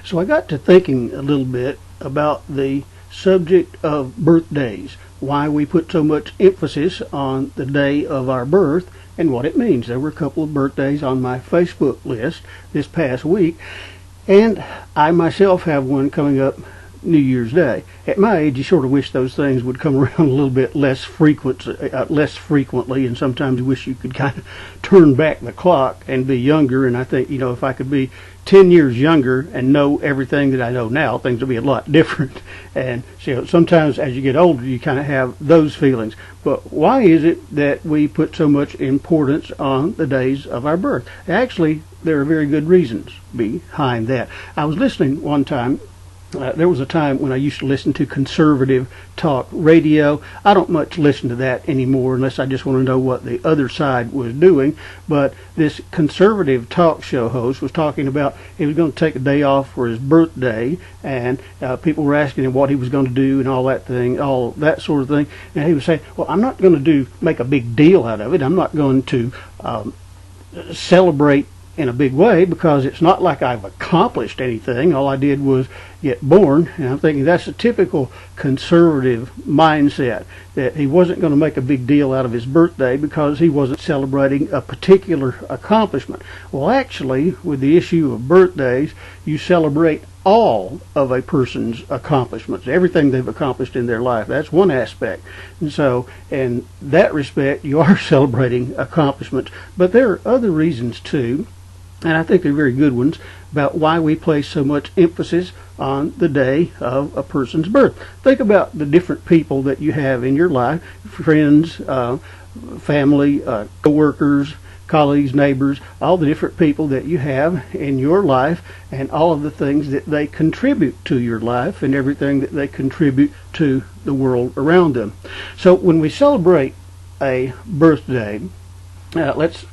So I got to thinking a little bit about the subject of birthdays, why we put so much emphasis on the day of our birth and what it means. There were a couple of birthdays on my Facebook list this past week, and I myself have one coming up New Year's Day. At my age, you sort of wish those things would come around a little bit less frequently, and sometimes you wish you could kind of turn back the clock and be younger. And I think, if I could be 10 years younger and know everything that I know now, things would be a lot different. And so sometimes as you get older, you kind of have those feelings. But why is it that we put so much importance on the days of our birth? Actually, there are very good reasons behind that. I was listening one time. There was a time when I used to listen to conservative talk radio. I don't much listen to that anymore unless I just want to know what the other side was doing. But this conservative talk show host was talking about he was going to take a day off for his birthday, and people were asking him what he was going to do and all that sort of thing. And he was saying, well, I'm not going to make a big deal out of it. I'm not going to celebrate in a big way, because it's not like I've accomplished anything. All I did was get born. And I'm thinking that's a typical conservative mindset, that he wasn't going to make a big deal out of his birthday because he wasn't celebrating a particular accomplishment. Well, actually, with the issue of birthdays, you celebrate all of a person's accomplishments, everything they've accomplished in their life. That's one aspect. And so in that respect, you are celebrating accomplishments. But there are other reasons too, and I think they're very good ones, about why we place so much emphasis on the day of a person's birth. Think about the different people that you have in your life, friends, family, co-workers, colleagues, neighbors, all the different people that you have in your life, and all of the things that they contribute to your life and everything that they contribute to the world around them. So when we celebrate a birthday, let's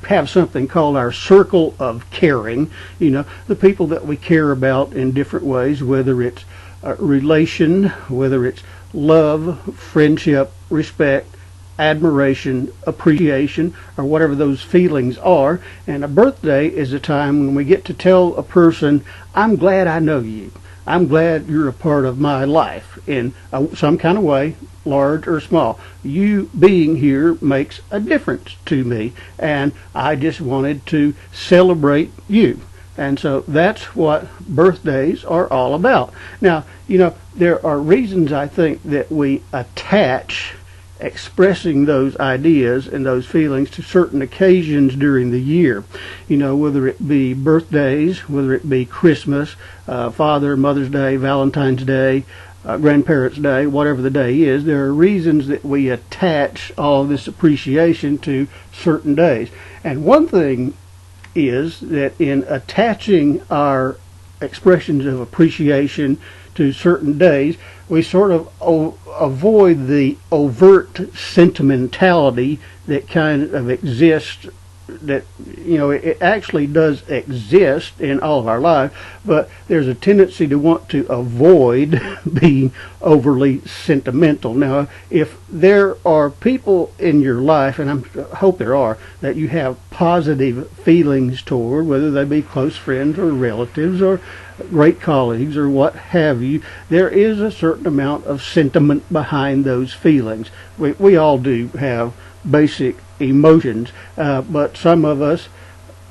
have something called our circle of caring. The people that we care about in different ways, whether it's relation, whether it's love, friendship, respect, admiration, appreciation, or whatever those feelings are. And a birthday is a time when we get to tell a person, I'm glad I know you. I'm glad you're a part of my life in some kind of way, large or small. You being here makes a difference to me, and I just wanted to celebrate you. And so that's what birthdays are all about. Now, there are reasons I think that we attach expressing those ideas and those feelings to certain occasions during the year. Whether it be birthdays, whether it be Christmas, Mother's Day, Valentine's Day, Grandparents' Day, whatever the day is, there are reasons that we attach all this appreciation to certain days. And one thing is that in attaching our expressions of appreciation to certain days, we sort of avoid the overt sentimentality that kind of exists, that it actually does exist in all of our life, but there's a tendency to want to avoid being overly sentimental. Now, if there are people in your life, and I hope there are, that you have positive feelings toward, whether they be close friends or relatives or great colleagues or what have you, there is a certain amount of sentiment behind those feelings. We all do have basic emotions, but some of us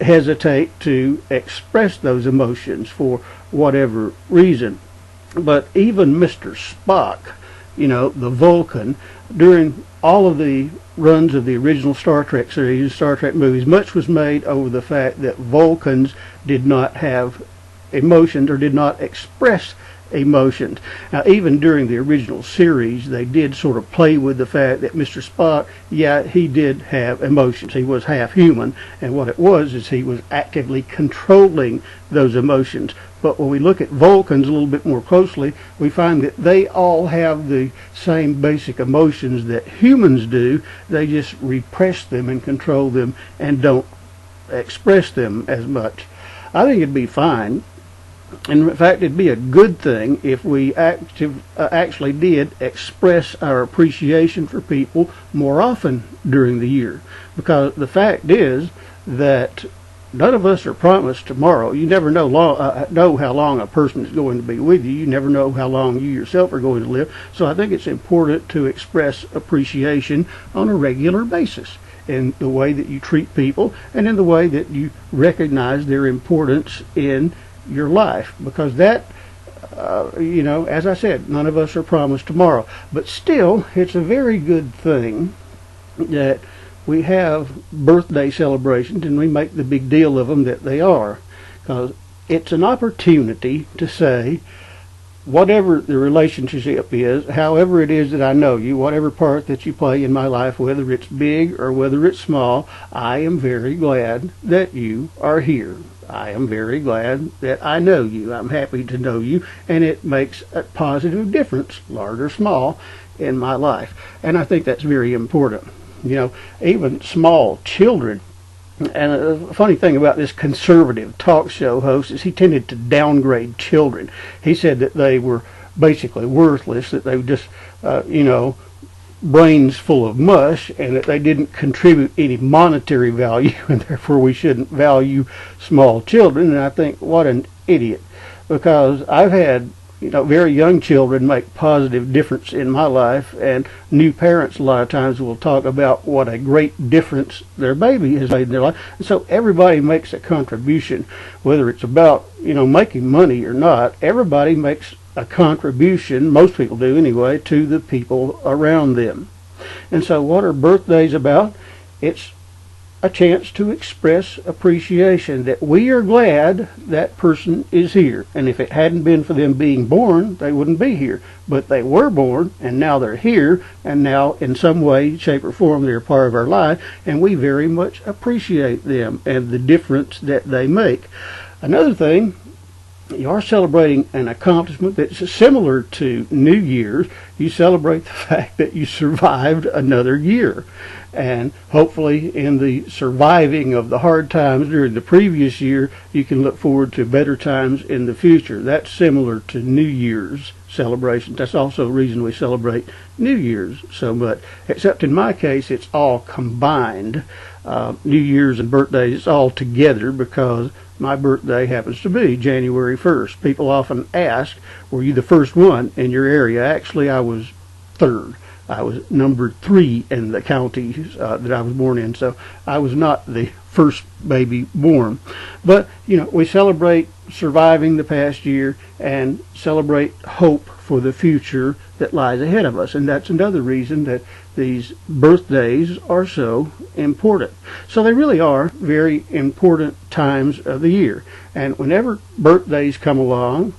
hesitate to express those emotions for whatever reason. But even Mr. Spock, the Vulcan, during all of the runs of the original Star Trek series, Star Trek movies, much was made over the fact that Vulcans did not have emotions or did not express emotions. Now, even during the original series, they did sort of play with the fact that Mr. Spock, he did have emotions. He was half human, and what it was is he was actively controlling those emotions. But when we look at Vulcans a little bit more closely, we find that they all have the same basic emotions that humans do. They just repress them and control them and don't express them as much. I think it'd be fine, and in fact it'd be a good thing, if we actually did express our appreciation for people more often during the year. Because the fact is that none of us are promised tomorrow. You never know how long a person is going to be with you. You never know how long you yourself are going to live. So I think it's important to express appreciation on a regular basis in the way that you treat people and in the way that you recognize their importance in your life. Because that, as I said, none of us are promised tomorrow. But still, it's a very good thing that we have birthday celebrations and we make the big deal of them that they are, because it's an opportunity to say, whatever the relationship is, however it is that I know you, whatever part that you play in my life, whether it's big or whether it's small, I am very glad that you are here. I am very glad that I know you. I'm happy to know you, and it makes a positive difference, large or small, in my life. And I think that's very important. Even small children. And a funny thing about this conservative talk show host is he tended to downgrade children. He said that they were basically worthless, that they were just, brains full of mush, and that they didn't contribute any monetary value, and therefore we shouldn't value small children. And I think, what an idiot. Because I've had very young children make positive difference in my life, and new parents a lot of times will talk about what a great difference their baby has made in their life. And so everybody makes a contribution, whether it's about making money or not. Everybody makes a contribution, most people do anyway, to the people around them. And so what are birthdays about? It's a chance to express appreciation, that we are glad that person is here. And if it hadn't been for them being born, they wouldn't be here. But they were born, and now they're here, and now in some way, shape, or form, they're part of our life, and we very much appreciate them and the difference that they make. Another thing, you are celebrating an accomplishment that's similar to New Year's. You celebrate the fact that you survived another year. And hopefully in the surviving of the hard times during the previous year, you can look forward to better times in the future. That's similar to New Year's celebrations. That's also the reason we celebrate New Year's so much. Except in my case, it's all combined. New Year's and birthdays, it's all together, because my birthday happens to be January 1st. People often ask, were you the first one in your area? Actually, I was third. I was number 3 in the counties that I was born in, so I was not the first baby born. But, we celebrate surviving the past year and celebrate hope for the future that lies ahead of us. And that's another reason that these birthdays are so important. So they really are very important times of the year. And whenever birthdays come along,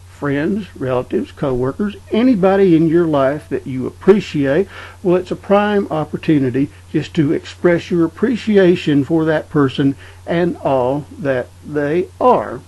friends, relatives, co-workers, anybody in your life that you appreciate, well, it's a prime opportunity just to express your appreciation for that person and all that they are.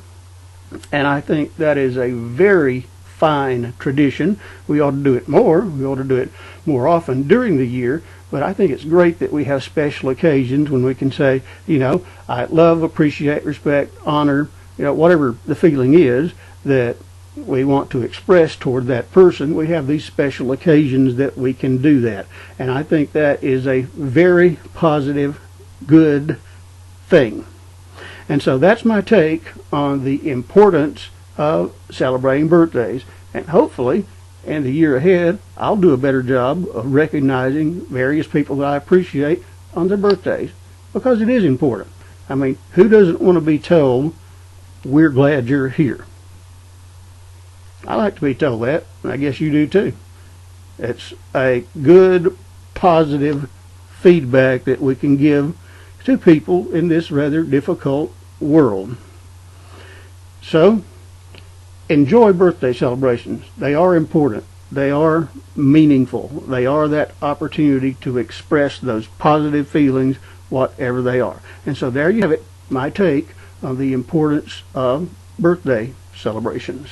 And I think that is a very fine tradition. We ought to do it more. We ought to do it more often during the year. But I think it's great that we have special occasions when we can say, I love, appreciate, respect, honor, whatever the feeling is that we want to express toward that person. We have these special occasions that we can do that. And I think that is a very positive, good thing. And so that's my take on the importance of celebrating birthdays. And hopefully, in the year ahead, I'll do a better job of recognizing various people that I appreciate on their birthdays, because it is important. I mean, who doesn't want to be told, we're glad you're here? I like to be told that, and I guess you do too. It's a good, positive feedback that we can give to people in this rather difficult world. So, enjoy birthday celebrations. They are important. They are meaningful. They are that opportunity to express those positive feelings, whatever they are. And so there you have it, my take on the importance of birthday celebrations.